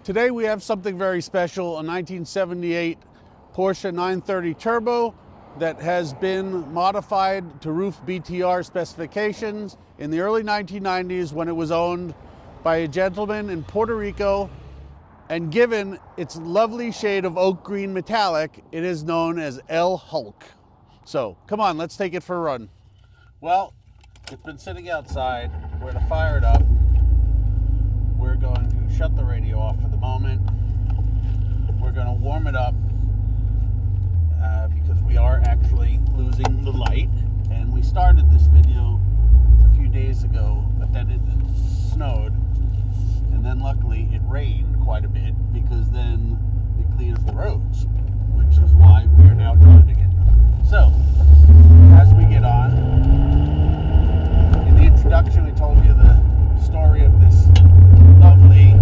Today we have something very special, a 1978 Porsche 930 Turbo that has been modified to RUF BTR specifications in the early 1990s when it was owned by a gentleman in Puerto Rico, and given its lovely shade of oak green metallic, it is known as El Hulk. So come on, let's take it for a run. Well, it's been sitting outside. We're going to fire it up. We're going to shut the radio off for the moment. We're going to warm it up because we are actually losing the light. And we started this video a few days ago, but then it snowed. And then luckily it rained quite a bit because then it clears the roads, which is why we're now driving it. So, as we get on, in the introduction we told you the story of this lovely